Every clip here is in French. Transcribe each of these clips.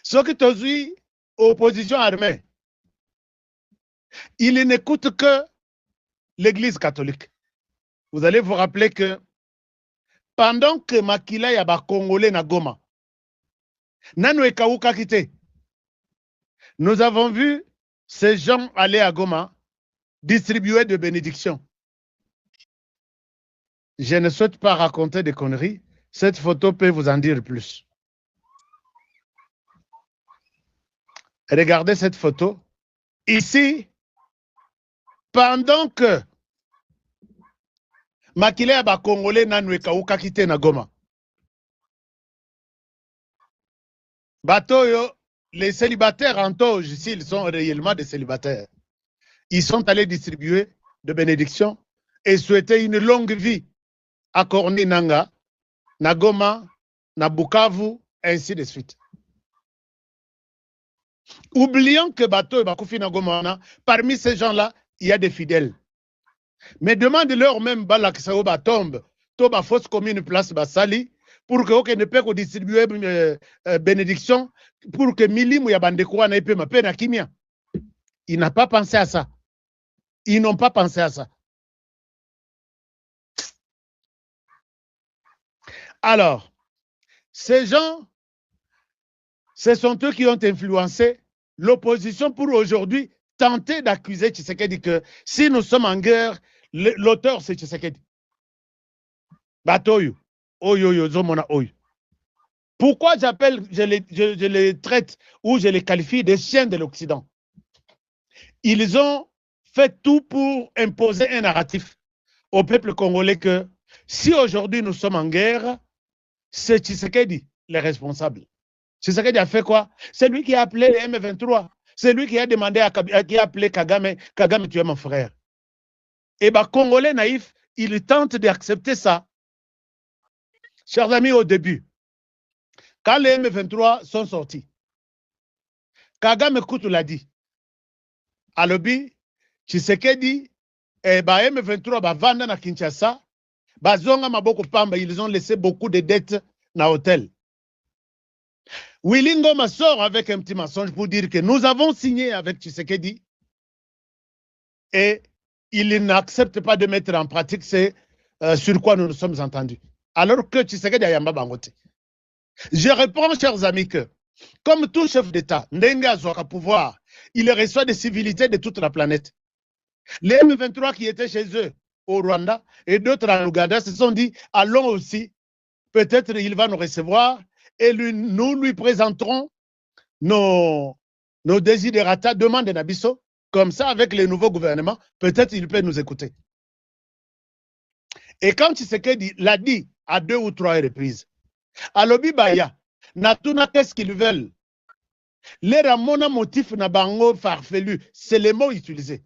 Ce qui est opposition armée, il n'écoute que l'Église catholique. Vous allez vous rappeler que pendant que Makila yaba Congolais na Goma, Nano Ekauka quitté, nous avons vu ces gens aller à Goma distribuer de bénédictions. Je ne souhaite pas raconter des conneries. Cette photo peut vous en dire plus. Regardez cette photo. Ici, pendant que Makila yaba Congolais Nano Ekauka quitté na Goma, Batoyo, les célibataires en toge, ici, ils sont réellement des célibataires. Ils sont allés distribuer de bénédictions et souhaiter une longue vie à Korni Nanga, Nagoma, Nabukavu, ainsi de suite. Oublions que Bato et Bakoufi Nagoma, parmi ces gens-là, il y a des fidèles. Mais demande-leur même Balaksaoba tombe, Toba fausse comme une place Basali, pour que ne peut distribuer bénédiction, pour que Milim ou Yabandekouana ne peut m'appeler à Kimia. Il n'a pas pensé à ça. Ils n'ont pas pensé à ça. Alors, ces gens, ce sont eux qui ont influencé l'opposition pour aujourd'hui tenter d'accuser Tshisekedi que si nous sommes en guerre, l'auteur c'est Tshisekedi. Batoyo, oyo, zomona oyo. Pourquoi je les traite ou je les qualifie des chiens de l'Occident? Ils ont fait tout pour imposer un narratif au peuple congolais que si aujourd'hui nous sommes en guerre, c'est Tshisekedi le responsable. Tshisekedi a fait quoi? C'est lui qui a appelé les M23. C'est lui qui a demandé qui a appelé Kagame, Kagame, tu es mon frère. Et bien, Congolais naïfs, ils tentent d'accepter ça. Chers amis, au début, quand les M23 sont sortis, Kagame Koutou l'a dit. À l'objet, Tshisekedi, et M23 va vendre à Kinshasa, Bazonga Maboko Pamba, ils ont laissé beaucoup de dettes dans l'hôtel. Willy Ngoma sort avec un petit mensonge pour dire que nous avons signé avec Tshisekedi et il n'accepte pas de mettre en pratique ce sur quoi nous nous sommes entendus. Alors que Tshisekedi a yamba bangote. Je réponds, chers amis, que comme tout chef d'État, Ndenga Azwaka pouvoir, il reçoit des civilités de toute la planète. Les M23 qui étaient chez eux au Rwanda et d'autres en Ouganda se sont dit, allons aussi, peut-être il va nous recevoir et nous lui présenterons nos desiderata, demande Nabiso, comme ça avec le nouveau gouvernement, peut-être il peut nous écouter. Et quand Tshisekedi l'a dit à 2 ou 3 reprises, à l'Obi Baya, Natuna, qu'est-ce qu'ils veulent? Les ramona motifs na bango farfelu, c'est les mots utilisés.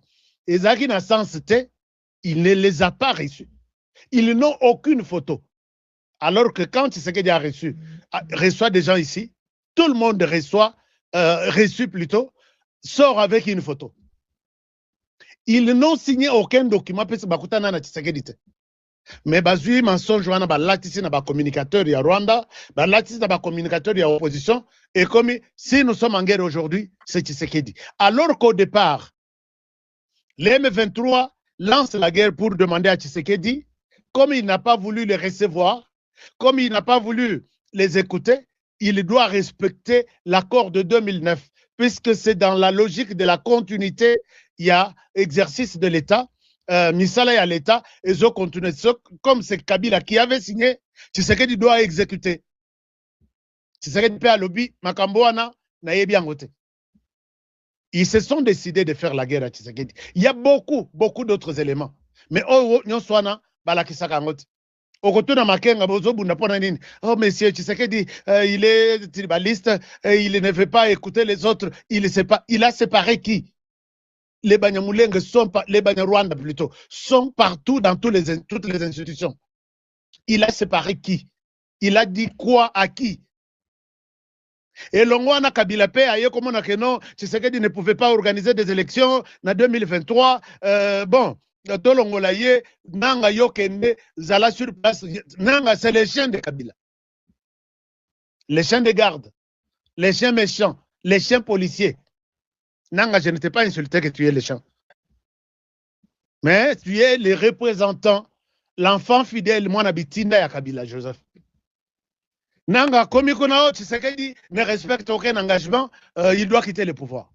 Et Zaki n'a sens té, il ne les a pas reçus. Ils n'ont aucune photo. Alors que quand Tshisekedi a reçoit des gens ici, tout le monde reçu plutôt, sort avec une photo. Ils n'ont signé aucun document parce que bakutana na Tshisekedi. Mais bazui mensonge wana balatisi na ba communicateur ya Rwanda, balatisi na ba communicateur ya opposition et comme si nous sommes en guerre aujourd'hui, c'est Tshisekedi. Alors qu'au départ, les M23 lancent la guerre pour demander à Tshisekedi, comme il n'a pas voulu les recevoir, comme il n'a pas voulu les écouter, il doit respecter l'accord de 2009, puisque c'est dans la logique de la continuité, il y a exercice de l'État, Misala à l'État, et ils ont continué. Comme c'est Kabila qui avait signé, Tshisekedi doit exécuter. Tshisekedi peut à lobby, Makamboana, Nayebi Angote. Ils se sont décidés de faire la guerre à Tshisekedi. Il y a beaucoup d'autres éléments. Mais oh, Nyonswana, Balakisaka Angote. Au retour de Makenga, oh, monsieur Tshisekedi, il est tribaliste, il ne veut pas écouter les autres, il a séparé qui? Les Banyamulenge sont, les Banyarwanda plutôt, sont partout dans toutes les institutions. Il a séparé qui? Il a dit quoi à qui? Et Longwana Kabila Pe a eu comme on a que non, Tshisekedi ne pouvait pas organiser des élections en 2023. Bon, Tolongolaye, Nanga Yokende, Zala sur place, Nanga, c'est les chiens de Kabila. Les chiens de garde. les chiens méchants, les chiens policiers. Nanga, je ne t'ai pas insulté que tu es les chiens. Mais tu es le représentant, l'enfant fidèle, moi, Nabitinda ya Kabila, Joseph. Nanga, comme Tshisekedi ne respecte aucun engagement, il doit quitter le pouvoir.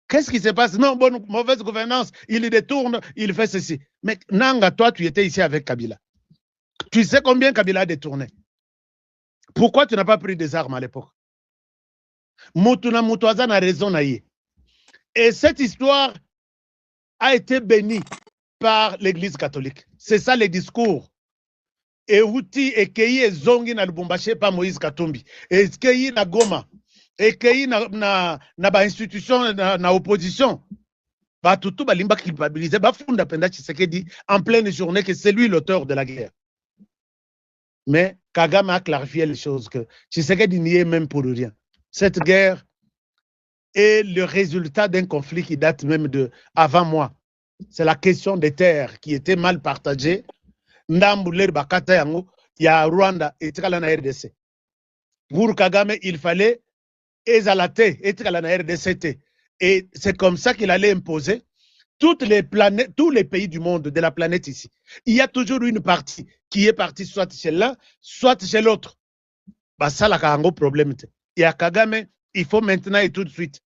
Qu'est-ce qui se passe? Non, bonne, mauvaise gouvernance, il détourne, il fait ceci. Mais Nanga, toi, tu étais ici avec Kabila. Tu sais combien Kabila a détourné? Pourquoi tu n'as pas pris des armes à l'époque? Mutuna Mutuaza n'a raison naïe. Et cette histoire a été bénie par l'Église catholique. C'est ça le discours. Et Outi et Kei et Zongi na Lubumbashi par Moïse Katumbi. Et Kei na Goma. Et Kei na ba institution, na opposition. Ba tutu ba limba culpabilisé. Ba funda penda Tshisekedi en pleine journée que c'est lui l'auteur de la guerre. Mais Kagame a clarifié les choses que Tshisekedi n'y est même pour rien. Cette guerre est le résultat d'un conflit qui date même de avant moi. C'est la question des terres qui était mal partagée. Ndambuler bakata yango ya Rwanda et la RDC. Pour Kagame, il fallait ezalate et la RDC. Et c'est comme ça qu'il allait imposer toutes les planètes, tous les pays du monde, de la planète ici. Il y a toujours une partie qui est partie soit chez l'un, soit chez l'autre. Bah ça, là, un gros problème. Et à Kagame, il faut maintenant et tout de suite.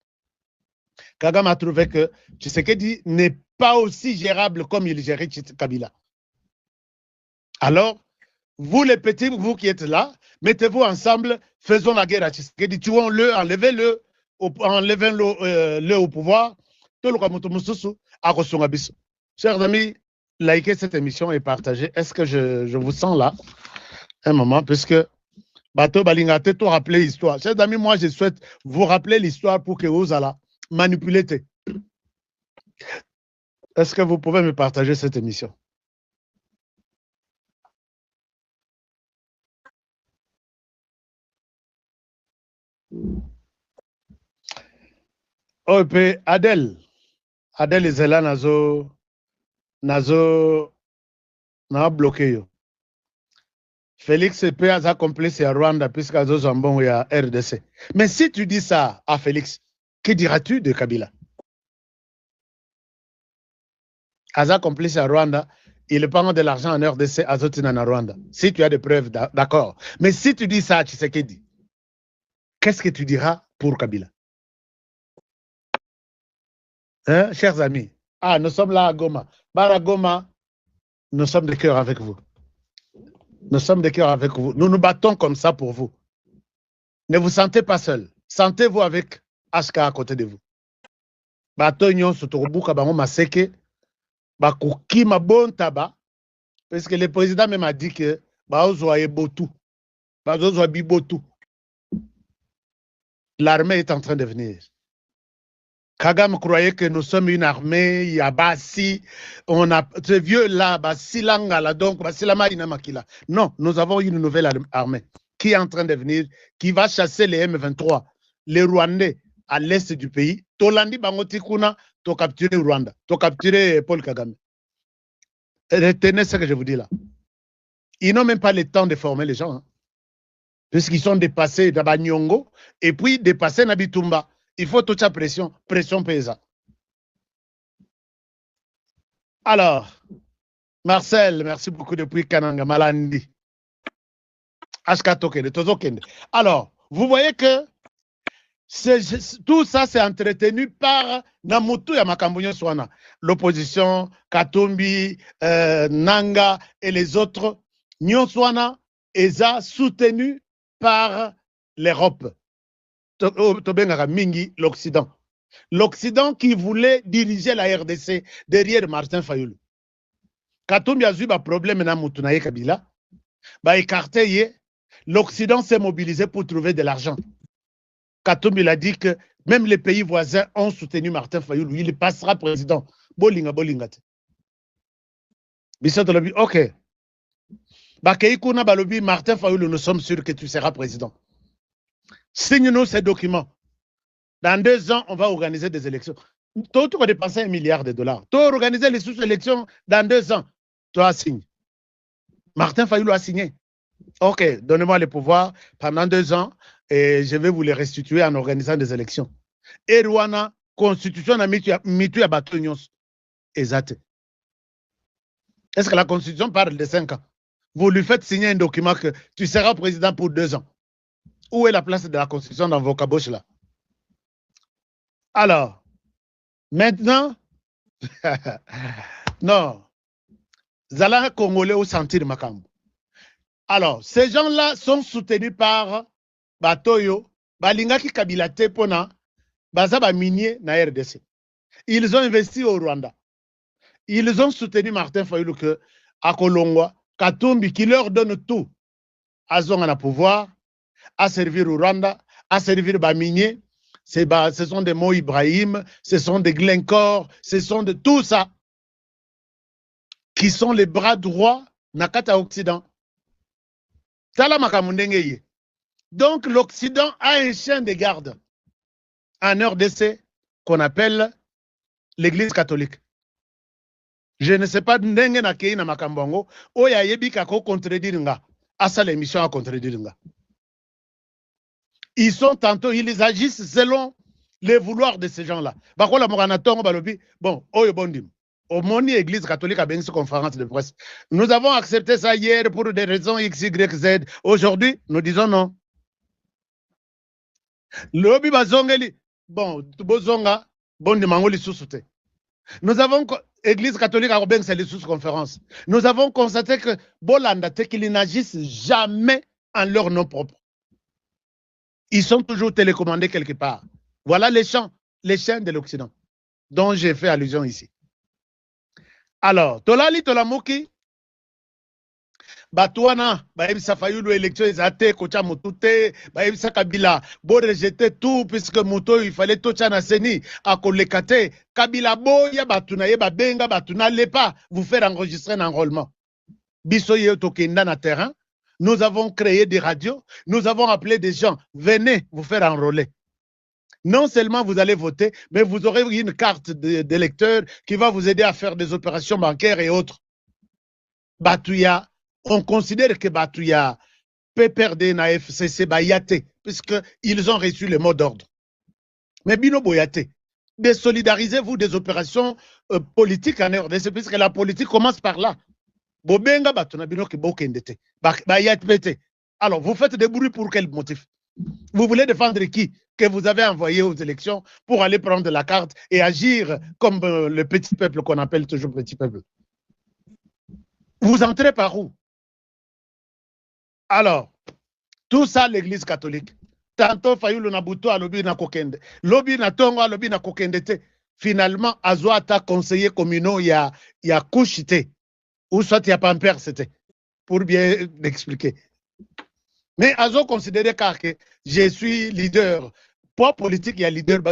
Kagame a trouvé que Tshisekedi n'est pas aussi gérable comme il gérait Kabila. Alors, vous les petits, vous qui êtes là, mettez-vous ensemble, faisons la guerre à Tshisekedi, tuons-le, enlevez-le, enlevez-le au pouvoir. Chers amis, likez cette émission et partagez. Est-ce que je vous sens là? Un moment, puisque Bato Balingate, tout rappeler l'histoire. Chers amis, moi, je souhaite vous rappeler l'histoire pour que vous allez manipuler. Est-ce que vous pouvez me partager cette émission? Oh, puis Adèle est là, n'a bloqué. Félix peut avoir complice à Rwanda puisqu'il y a Zambon et à RDC. Mais si tu dis ça à Félix, que diras-tu de Kabila? Aza complice à Rwanda, il prend de l'argent en RDC à Zotina en Rwanda. Si tu as des preuves, d'accord. Mais si tu dis ça à Tshisekedi, qu'est-ce que tu diras pour Kabila? Hein, chers amis? Ah, nous sommes là à Goma. Bara Goma, nous sommes de cœur avec vous. Nous sommes de cœur avec vous. Nous nous battons comme ça pour vous. Ne vous sentez pas seul. Sentez-vous avec Ashka à côté de vous. Bato nyon sotorubuka bango maseke. Bakuki ma bon tabac. Parce que le président même a dit que baozoye botu. Baozoye bibotu. L'armée est en train de venir. Kagame croyait que nous sommes une armée, il y a Bassi, on a ce vieux là, Bassi Langala, donc Bassi Lama Inamakila. Non, nous avons une nouvelle armée qui est en train de venir, qui va chasser les M23, les Rwandais à l'est du pays. Tolandi Bangoti Kuna, to capturer Rwanda, to capturer Paul Kagame. Retenez ce que je vous dis là. Ils n'ont même pas le temps de former les gens, hein, puisqu'ils sont dépassés d'Abanyongo et puis dépassés Nabitumba. Il faut toute sa pression paysanne. Alors, Marcel, merci beaucoup depuis Kananga, Malandi. Alors, vous voyez que tout ça c'est entretenu par Namutu ya Makambunyo Swana. L'opposition, Katumbi, Nanga et les autres, Nyon Swana, ESA soutenu par l'Europe. L'Occident. L'Occident qui voulait diriger la RDC derrière Martin Fayoulou. Katumbi a eu un problème dans Moutunaye Kabila. L'Occident s'est mobilisé pour trouver de l'argent. Katumbi a dit que même les pays voisins ont soutenu Martin Fayoulou. Il passera président. Bolinga. Ok. Martin Fayoulou, nous sommes sûrs que tu seras président. Signe-nous ces documents. Dans 2 ans, on va organiser des élections. Toi, tu vas dépenser $1 milliard. Tu vas organiser les sous-élections dans 2 ans. Toi, signe. Martin Fayoulou a signé. Ok, donnez-moi le pouvoir pendant 2 ans et je vais vous les restituer en organisant des élections. Et Rwanda, constitution na mitu ya bato nyonso. Exact. Est-ce que la constitution parle de 5 ans? Vous lui faites signer un document que tu seras président pour 2 ans. Où est la place de la constitution dans vos caboches là? Alors, maintenant, non, Zala Congolais au sentir Makambo. Alors, ces gens-là sont soutenus par Batoyo, Balingaki Kabila Tepona, Bazaba Minier na RDC. Ils ont investi au Rwanda. Ils ont soutenu Martin Fayulu à Kolongwa, Katumbi, qui leur donne tout. Azong a pouvoir, à servir au Rwanda, à servir Baminier. Ce sont des Mo Ibrahim, ce sont des Glencore, ce sont de tout ça qui sont les bras droits Nakata Occident. Donc l'Occident a un chien de garde en RDC qu'on appelle l'Église catholique. Je ne sais pas ndenge na kei na makambongo oya yebika ko contredire nga asa l'émission à contredire nga. Ils sont tantôt, ils agissent selon les vouloirs de ces gens-là. Bakola moranatongo balobi bon oyo bondim. Au Moni Église catholique a béni cette conférence de presse. Nous avons accepté ça hier pour des raisons X, Y, Z. Aujourd'hui, nous disons non. Lobi bazongeli bon bozonga bondi mangoli susute. Nous avons Église catholique à Robin, c'est les sous-conférences. Nous avons constaté que Bolanda, qu'ils n'agissent jamais en leur nom propre. Ils sont toujours télécommandés quelque part. Voilà les chaînes de l'Occident, dont j'ai fait allusion ici. Alors, Tolali Tolamuki, Batouana, Baïbisa Fayulu, élection Ezate, Kocha Mutute, Baïbisa Kabila, Bo rejeter tout, puisque Muto, il fallait Tochana Seni, à Kolekate, Kabila Boya, Batuna, Yeba Benga, Batuna, Lepa, vous faire enregistrer un enrôlement. Bisoye Tokenda na terrain, nous avons créé des radios, nous avons appelé des gens, venez vous faire enrôler. Non seulement vous allez voter, mais vous aurez une carte d'électeur qui va vous aider à faire des opérations bancaires et autres. Batouya, on considère que Batouya peut perdre na FCC Bayate, puisqu'ils ont reçu le mot d'ordre. Mais Bino Boyate, désolidarisez-vous des opérations politiques en RDC, puisque la politique commence par là. Bobenga Batuna Bino ki Bokendete, Bayate Bete. Alors, vous faites des bruits pour quel motif? Vous voulez défendre qui que vous avez envoyé aux élections pour aller prendre la carte et agir comme le petit peuple qu'on appelle toujours petit peuple? Vous entrez par où? Alors, tout ça, l'Église catholique. Tantôt, Fayulu Nabuto a lobby na kokende. Lobby na tongo a lobby na kokende. Finalement, Azoata conseiller communaux, il y a Kouchité. Ou soit il y a Pamper, c'était. Pour bien l'expliquer. Mais Azo considérait que je suis leader. Pour politique, il y a leader.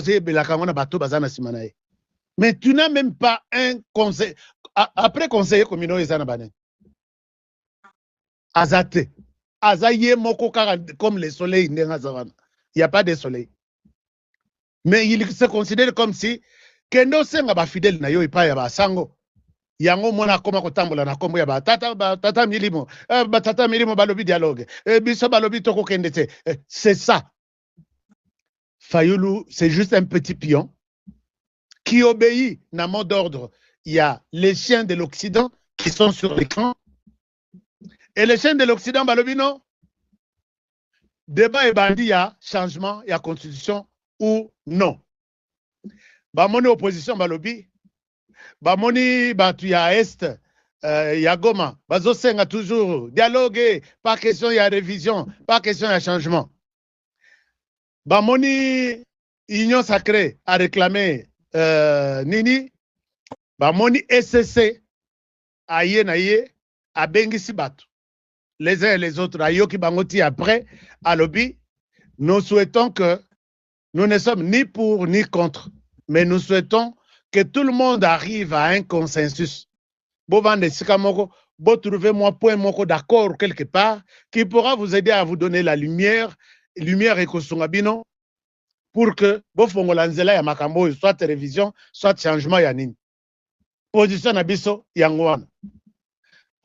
Mais tu n'as même pas un conseil. Après conseiller communaux, il y a Azate. Azaye moko comme le soleil. Il n'y a pas de soleil. Mais il se considère comme si Kendo Senga ba fidèle na yo ipa ya ba sango. Yango mona koma kotambola na kombo ya ba tata milimo. Tata milimo balobi dialogue. Biso balobi toko kendete. C'est ça. Fayulu, c'est juste un petit pion qui obéit à mot d'ordre. Il y a les chiens de l'Occident qui sont sur l'écran. Et les chaînes de l'Occident, balobi non. Débat et bandi, il y a changement, il y a constitution ou non. Bamoni opposition, balobi. Bamoni, batu ya Est, ya Goma. Bazo senga toujours. Dialogue, pas question, il y a révision, pas question, il y a changement. Bamoni, Union sacrée a réclamé Nini. Bamoni SCC, aye na ye, a bengisi batu. Les uns et les autres, Ayoki Bangoti après, à lobby, nous souhaitons que nous ne sommes ni pour ni contre, mais nous souhaitons que tout le monde arrive à un consensus. Trouvez-moi point moko d'accord quelque part qui pourra vous aider à vous donner la lumière et Kosungabino pour que Bofongolanzela ya makambo soit télévision, soit changement ya nini. Position na biso yangwana.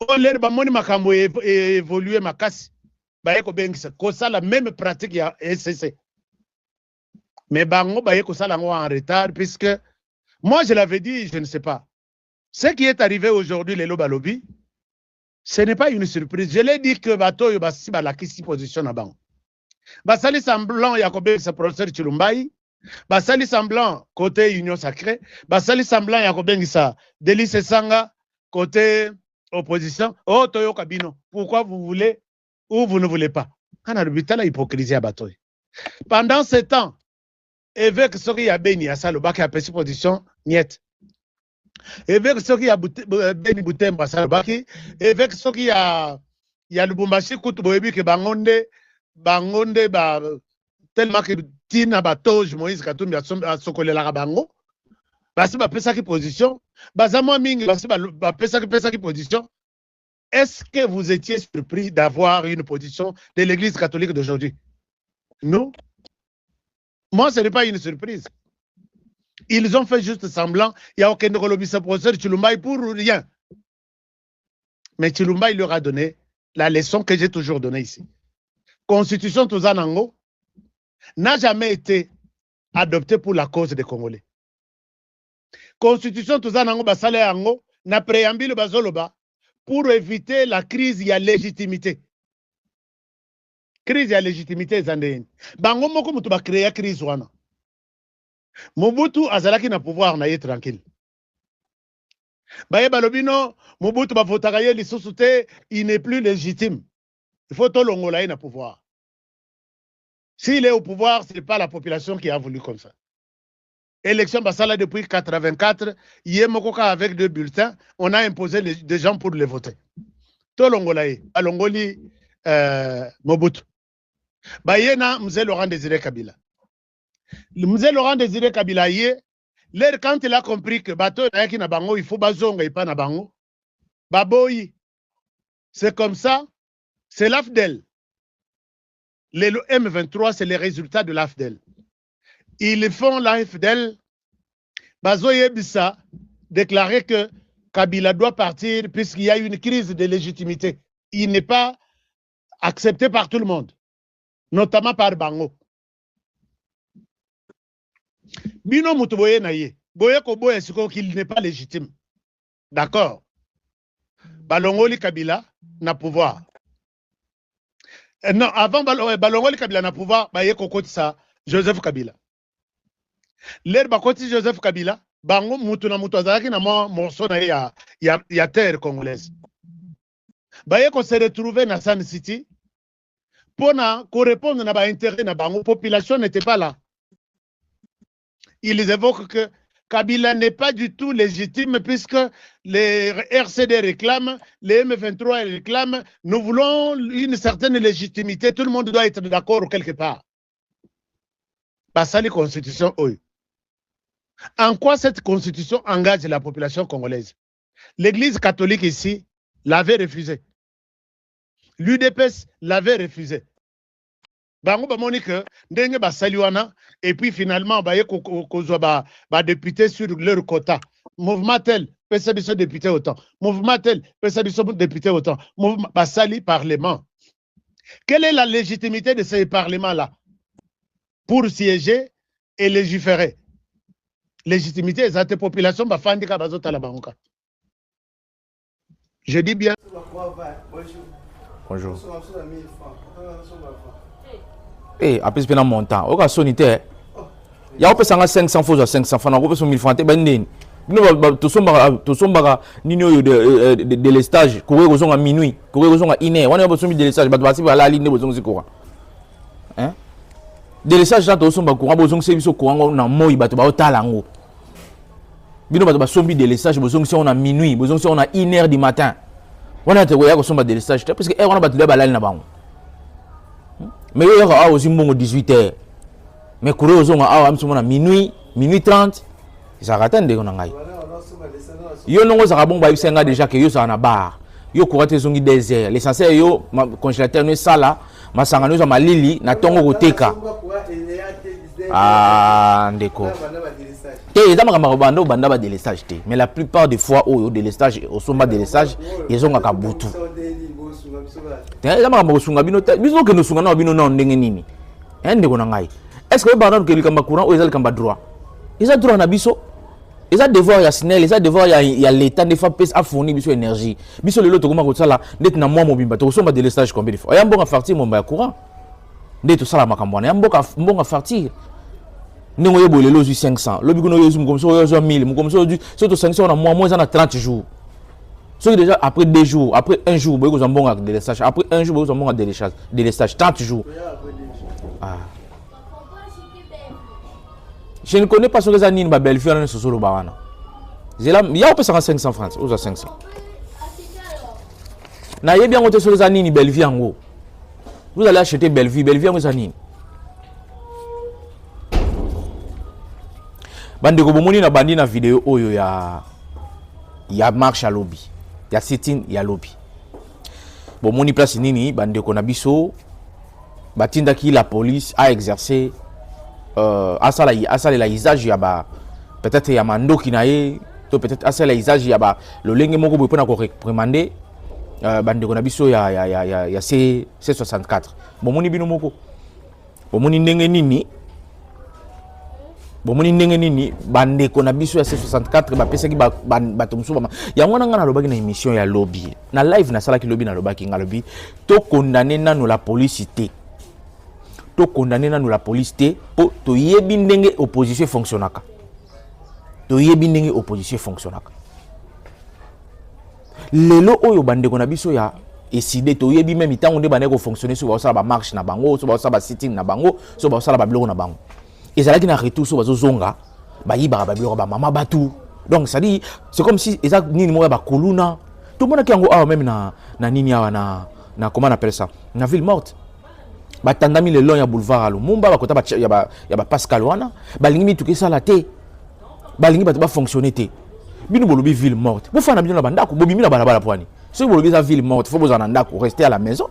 Oler bamoni makambo évoluer makasi. bayeko bengisa kosa la même pratique ya SCC. Mais bango bayeko sala ngo en retard puisque moi je l'avais dit, je ne sais pas. Ce qui est arrivé aujourd'hui les lobby, ce n'est pas une surprise. Je l'ai dit que bato yo basi ba la kisi position na bango. Basali semblant ya ko bengisa professeur Chilumbai, basali semblant côté Union Sacrée, basali semblant ya ko bengisa Delice Sanga côté opposition. Oh Toyo Kabino, pourquoi vous voulez ou vous ne voulez pas? Kana rubita la hypocrisie à bato. Pendant ce temps, évêque soki ya Beni ya Salobaki a pesi position niet. Évêque soki ya Beni Butemba Salobaki, évêque soki ya Lubumbashi kutu boyebi ke bangonde ba tellement que tina batoge Moïse Katumbi a sokolela bango. Basi ba pesa ki position, bazamo mingi basi ba pesa ki position. Est-ce que vous étiez surpris d'avoir une position de l'église catholique d'aujourd'hui? Non. Moi, ce n'est pas une surprise. Ils ont fait juste semblant. Il n'y a aucun relobiste professeur Chilumbai pour rien. Mais Chilumbai leur a donné la leçon que j'ai toujours donnée ici. Constitution Touzanango n'a jamais été adoptée pour la cause des Congolais. Constitution Touzanango Basale Ango n'a préambule Bazoloba pour éviter la crise de légitimité. Crise de légitimité zandéenne. Bango moko mutu ba créer crise wana. Mobutu azalaki na pouvoir na ye tranquille. Baye balobino Mobutu ba votaka ye lisusu te, il n'est plus légitime. Il faut tolongola ye na pouvoir. S'il est au pouvoir, ce n'est pas la population qui a voulu comme ça. Élection basala depuis 84, Yemokoka avec 2 bulletins, on a imposé des gens pour les voter. Tolongola ye, alongoli Mobutu. Bayena Mzee Laurent Désiré Kabila. Mzee Laurent Désiré Kabila quand il a compris que bateau na na bango il faut bazonga et pas na bango. Baboyi. C'est comme ça, c'est l'AFDEL. Les M23 c'est les résultats de l'AFDEL. Ils font l'AFDEL. Bazoye Bissa déclarer que Kabila doit partir puisqu'il y a une crise de légitimité. Il n'est pas accepté par tout le monde, notamment par Bango. Bino Mutuboye Naye, Boye Koboye Siko qu'il n'est pas légitime. D'accord. Balongoli Kabila n'a pouvoir. Non, avant Balongoli Kabila n'a pouvoir, Baye Kokotisa, Joseph Kabila. L'air Bakoti Joseph Kabila, Bango Mutuna Mutazaki na morceau na ya terre congolaise. Baye qu'on s'est retrouvé dans San City pour répondre à l'intérêt de la population n'était pas là. Ils évoquent que Kabila n'est pas du tout légitime puisque les RCD réclament, les M23 réclament, nous voulons une certaine légitimité, tout le monde doit être d'accord quelque part. Basali constitution, oui. En quoi cette constitution engage la population congolaise? L'église catholique ici l'avait refusé. L'UDPS l'avait refusé. Bango ba monique ndenge ba saliwana et puis finalement ba ba député sur leur quota. Mouvement tel peut se député autant. Mouvement tel peut se député autant. Mouvement ba sali parlement. Quelle est la légitimité de ces parlements là pour siéger et légiférer? Légitimité exacte population ba fandika bazota la bangoka. Je dis bien. Bonjour. Eh, après c'est un montant. Au cas sonité, il y a 500 fois 500 francs, on peut 1000 francs. Tout sommes nino de l'estage, courir aux à minuit, courir aux à iné. On a besoin de l'estage, bah tu vas la ligne de besoin de quoi? Hein? De l'estage là, tout sommes courant, besoin de service au courant, on a moi, bah tu vas au talango. Bino bah tu vas sombi de l'estage, besoin si on a minuit, besoin si on a 1h du matin. On a te voyage au sommet de l'estage, parce que on a battu la balle là-bas. Mais il y a aussi 18h. Mais courir aux à minuit, minuit 30, ça rattrape des gens. Yo non ça bon bah il s'engage déjà que yo ça na bar. Yo courir tes zongi désert. L'essentiel yo congélateur ne sala, ma sangano ça ma lili na tongo koteka. Ah ndeko. Mais la plupart des fois, au délestage, au sommet de délestage, ils ont un kabutu. eza makambo kosunga bino te biso ke no sunga na bino na ndenge nini ndeko na ngai est-ce que ba ke likamba courant ou eza likamba droit eza droit na biso eza devoir ya SNEL eza devoir ya l'état des fois pèse à fournir biso énergie biso lelo to koma ko sala ndeti na mwa mobimba to somba délestage combien de fois ya mbonga fartir momba ya courant ndeti to sala makambo na ya mbonga fartir ndenge yebo lelo 500 lobi kuno yozu mkomso yozu 1000 mkomso yozu surtout 500 na mois na 30 jours so déjà après 2 jours après 1 jour boy ko zambonga délestage après 1 jour boy ko zambonga délestage 30 jours ah. Je ne connais pas ce que ça nini ba belle fille na sosolo ba wana. Zela ya opesa 500 francs, oza 500. Na yebi yango te so za nini belle fille yango. Vous allez acheter belle fille yango za nini. Bande ko bomoni na bandi na vidéo oyo ya marche à lobby. Ya sit-in ya lobby. Bomoni place nini bande ko na biso batinda ki la police a exercé asala la usage ya ba peut-être ya mandoki na ye to peut-être asala usage ya ba lolenge moko boy pona ko réprimander bande ko na biso ya C64 bomoni bino moko bomoni ndenge nini bande ko na biso ya C64 ba pesa ki ba tumsu ba yango na ngana lobaki na émission ya lobby na live na sala ki lobby na lobaki ngalobi to condamner nanu la policité to condamner nanu la police te po to yebi ndenge opposition fonctionnaka lelo oyo bande ko na biso ya eside to yebi même itango nde bande ko fonctionner so ba sala ba marche na bango so ba sala ba sitting na bango so ba sala ba biloko na bango ezalaki na retour so bazo zonga ba yiba ba biloko ba mama batu donc ça dit c'est comme si eza nini mo ba koluna tout monde ki yango ah même na nini awa na comment on appelle ça na ville morte batandami le long ya boulevard alo mumba bakota ya ba Pascal wana balingi mituke sala te balingi bato ba fonctionner te bino bolobi ville morte bo fana bino na bandako bobimi na balabala poani so bolobi za ville morte faut bozana ndako rester à la maison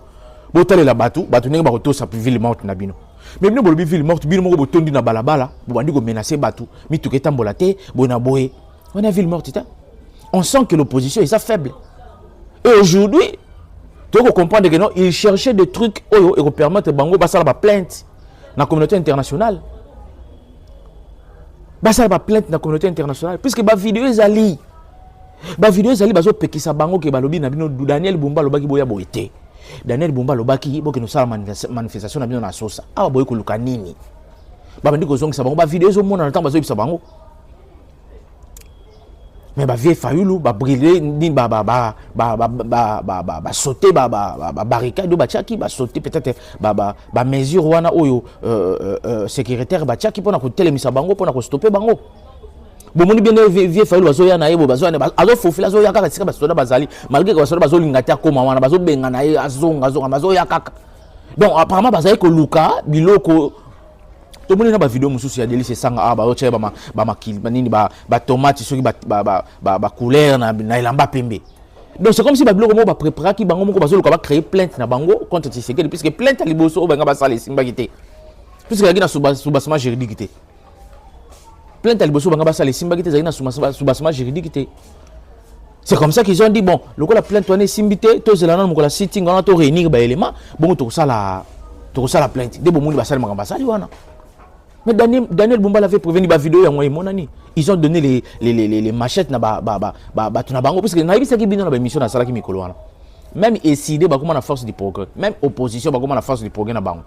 botale la batu ndenge ba kotosa ville morte na bino mais bino bolobi ville morte bino moko botondi na balabala bo bandi ko menacer batu mituke tambola te bona boye on a ville morte on sent que l'opposition est faible et aujourd'hui tu dois comprendre que non, ils cherchaient des trucs et qui permettent bango basala ba plainte dans la communauté internationale. Basala ba plainte dans la communauté internationale puisque ba vidéo ezali bazo pekisa bango ke balobi na bino Daniel Bumba lobaki boya boyete. Daniel Bumba lobaki boke no sala manifestation na bino na sosa. Ah boye ko luka nini. Ba bandi ko zongisa bango ba vidéo zo mona na temps bazo yebisa bango. Mais ba vie fayulu ba brûler ni ba sauter ba barricade ba tchaki ba sauter peut-être ba mesure wana oyo sécuritaire ba tchaki pona ko telemisa bango pona ko stopper bango bomoni bien vie fayulu bazo ya na yebo bazo na azo fofila zo ya kaka sika ba soda bazali malgré que ba soda bazo linga ta koma wana bazo benga na ye azonga bazo ya kaka donc apparemment bazali ko luka biloko to moni na ba vidéo mususu ya Delice sanga ba oche ba makili nini ba tomate soki ba couleur na elamba pembe donc c'est comme si ba biloko mo ba préparer ki bango moko bazo ba créer plainte na bango contre Tshisekedi puisque plainte à liboso o banga ba sala simba kité puisque yaki na soubassement juridique té plainte à liboso banga ba sala simba kité yaki na soubassement juridique té c'est comme ça qu'ils ont dit bon le la plainte on est simbité to zelana mo la sitting on a to réunir ba élément bon to sala plainte de bomoni ba sala makamba sali wana. Mais Daniel Bumba l'avait prévenu ba vidéo ya moi monani. Ils ont donné les machettes na ba tuna bango parce que na yebisa ki bino na ba émission na sala ki mikolo wana. Même ECD ba comment la force du progrès, même opposition ba comment la force du progrès na bango.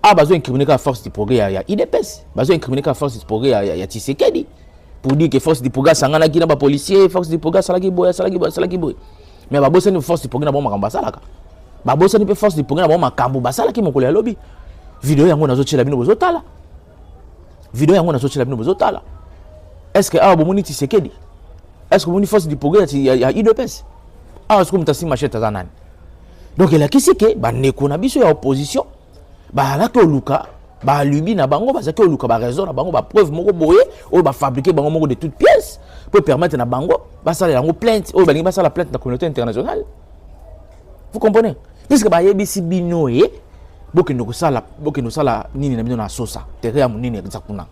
Ah bazo incriminer ka force du progrès ya IDPS, bazo incriminer ka force du progrès ya Tshisekedi pour dire que force du progrès sangana ki na ba policier, force du progrès sala ki boy. Mais ba bossa ni force du progrès na ba makamba sala ka. Ba bossa ni force du progrès na ba makambo basala ki mokolo ya lobby. Vidéo yango nazo tshela bino bozo tala. Vidéo yango nazo tshela bino bozo tala. Est-ce que bomoni Tshisekedi? Est-ce que bomoni force du progrès ya IDPS? Est-ce que mutasi machette za nani? Donc la kisike ba neko na biso ya opposition ba la ko luka ba lubi na bango ba zaki luka ba raison na bango ba preuve moko boye o ba fabriquer bango moko de toutes pièces pour permettre na bango ba sala yango plainte o ba lingi ba sala plainte na communauté internationale. Vous comprenez? Puisque ba yebisi bino bokendo sala nini na bino na sosa terre ya munini exactement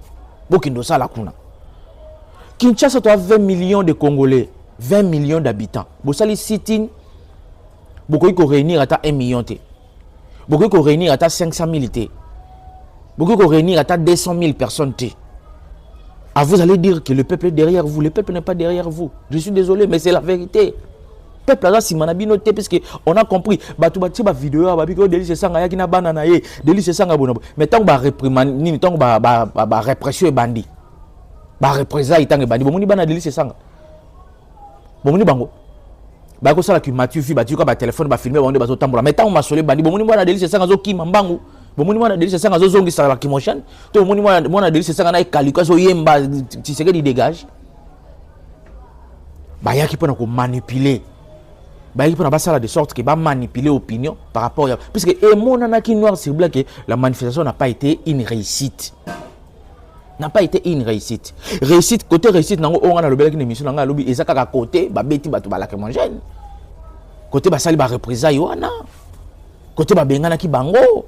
bokendo sala kuna Kinshasa to a 20 millions de Congolais, 20 millions d'habitants. Bosali sitting Beaucoup qui réunir à 1 million. Beaucoup qui réunir à 500 000. Beaucoup qui réunir à 200 000 personnes. Ah, vous allez dire que le peuple est derrière vous. Le peuple n'est pas derrière vous. Je suis désolé, mais c'est la vérité. Le peuple là, si manabi noté, parce qu'on a compris. Batu bati ba vidéo, ba biko délice sanga ya kina banana ye, délice sanga bonobo. Mais tant que ba réprimande, ni tant que ba répression et bandi, ba représailles tant que bandi. Bon moni bana délice sanga. Bon moni bango. Ba ko sala ki Mathieu fi bati ko ba téléphone ba filmer ba tambola. Mais tant que ma solé bandi, bon moni bana délice sanga zo ki mambangu. Bon moni bana délice sanga zo zongi sala ki motion. To moni bana délice sanga na kaliko zo yemba, tu sais que il dégage. Ba ya ki pona ko manipuler. Il faut de sorte que manipuler l'opinion par rapport à... Puisque qui noir sur blanc que la manifestation n'a pas été une réussite. N'a pas été une réussite. Réussite, côté réussite, on a le une émission, on a lobby, et ça à côté, beti batu balaka mangène. Côté basali ba représailles, côté bengana ki bango.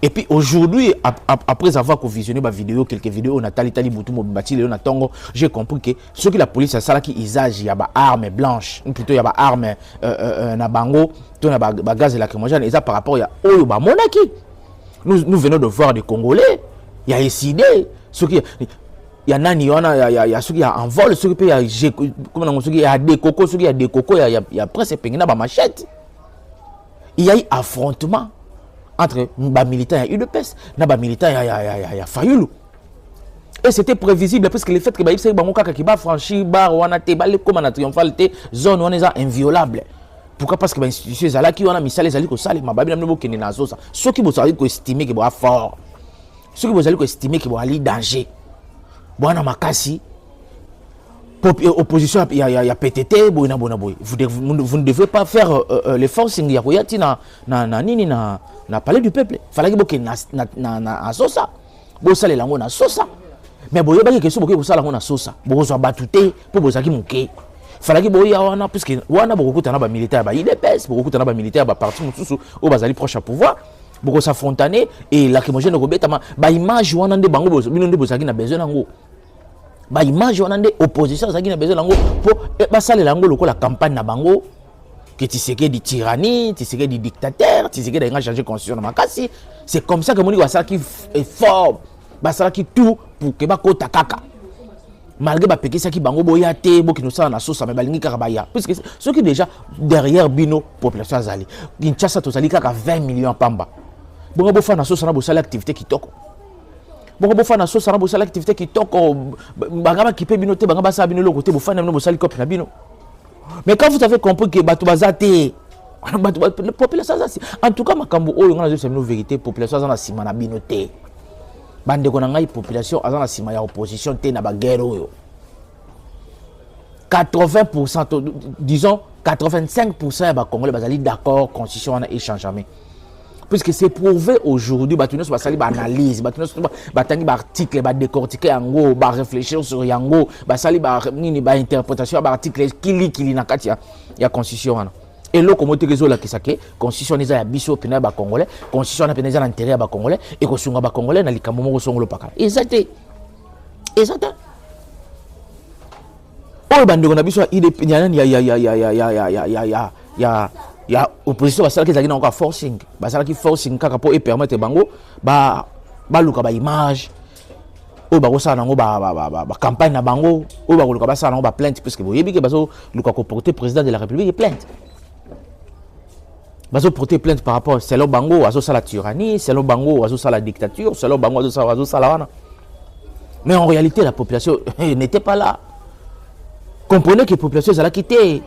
Et puis aujourd'hui, après avoir visionné ma vidéo, quelques vidéos, on a tali boutou mobati Léon Tongo, j'ai compris que ce que la police a ça là qui usage, il y a des armes blanches, plutôt il y a des armes na bango, tout na gaz lacrymogène, et ça par rapport à Oyo ba monaki. Nous venons de voir des Congolais, il y a décidé, ce qui il y a nani, il y a ceux qui en vol, ceux qui il y a des cocos, ceux qui a des cocos, il y a presque pengina ba machette. Il y a eu affrontement entre les militaires et UDPS, les militaires et Fayoulou. Et c'était prévisible parce que le fait que les gens qui franchi bar ou les commandes triomphales zone on est inviolable. Pourquoi? Parce que les institutions qui ont mis ça les alliés qui sont ma babi n'amène aucun nazo. Ceux qui vont estimer qu'ils vont fort, ceux qui vont estimer qu'ils vont aller danger. Bon na makasi. Opposition, il y a PTT, vous ne devez pas faire les forces il y a na palais du peuple. Il fallait que na sosa. Bo sale lango na sosa. Mais boye ba question boye sala lango na sosa. Bo so batute pour bozaki muke. Fallait que boye wana parce que wana beaucoup tana ba militaire ba IDPS, beaucoup tana ba militaire ba parti mususu au bazali proche à pouvoir. Beaucoup s'affrontaner et lacrymogène robetama ba image wana nde bango bozo bino nde bozaki na besoin nango. Ba image wana nde opposition zaki na besoin nango pour ba sale lango loko la campagne na bango que tu sais que di tyrannie, tu sais que di dictateur, tu sais que da changer constitution na makasi. C'est comme ça que moni wasala qui est fort, basala qui tout pour que ba kota kaka. Malgré ba pekisa ki bango boya te bo ki no sala na sosa mais balingi kaka baya. Puisque ceux qui déjà derrière bino population azali. Kinshasa to zali kaka 20 millions pamba. Bongo bo fa na sosa na bo sala activité kitoko. Bongo bo fa na sosa na bo sala activité kitoko. Bangaba kipe bino te bangaba sa bino loko te bo fa na bo sala copie na bino. Mais quand vous avez compris que Batou Bazate, la population, en tout cas, Makambo, on a une vérité, la population a sima na binote. Bande konanga population a sima ya opposition te na ba guerre. 80%, disons 85% ya ba Congolais bazali d'accord, constitution na échange jamais. Puisque c'est prouvé aujourd'hui, Batounos va salir analyse, Batounos va tangi article, va décortiquer yango, va réfléchir sur yango, va salir ba interprétation, va article kili na katia ya constitution. Et là, comme tu dis là, que constitution n'est pas biso pena ba Congolais, constitution n'a pas l'intérêt ba Congolais, et que sunga ba Congolais na likamomo ko songolo paka. Exact. Oh bande na biso il y a opposition basala qui zaki encore forcing basala qui forcing kaka pour permettre bango ba luka ba image o ba kosala nango ba campagne na bango o ba luka basala nango ba plainte parce que boyebi ke baso luka ko porter président de la République plainte baso porter plainte par rapport selon bango aso sala tyrannie selon bango aso sala dictature selon bango aso sala wana. Mais en réalité la population n'était pas là. Comprenez que la population zala quitté.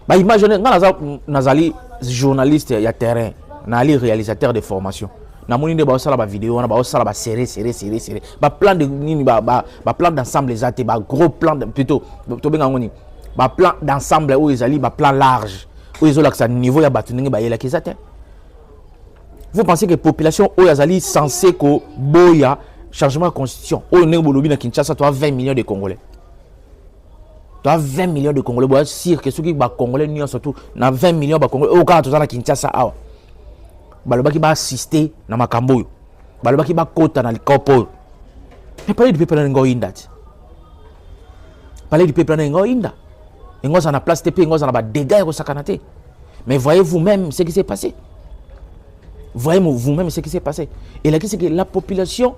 Bah imaginez, nazali journaliste il y a terrain, nali réalisateur de formation. Na moni de ba sala ba vidéo, na ba sala ba serré. Ba plan de nini ba plan d'ensemble les até ba gros plan plutôt to benga ngoni. Ba plan d'ensemble où ils ali ba plan large. Où ils ont l'accès niveau ya batu ningi ba yela kizate. Vous pensez que population où yazali censé ko boya changement de constitution. Où ningi bolobi na Kinshasa toi 20 millions de Congolais. Tu as 20 millions de Congolais, bon, sûr que ceux qui sont Congolais, surtout, na 20 millions de Congolais, au cas où tu as Kinshasa, baloba qui va assister na makambo, baloba qui va kota na likopo. Mais parler du peuple na ngo inda. Parler du peuple na ngo inda. Ngo ça na place TP, ngo ça na ba dégâts ko sakanate. Mais voyez vous-même ce qui s'est passé. Voyez vous-même ce qui s'est passé. Et là, c'est que la population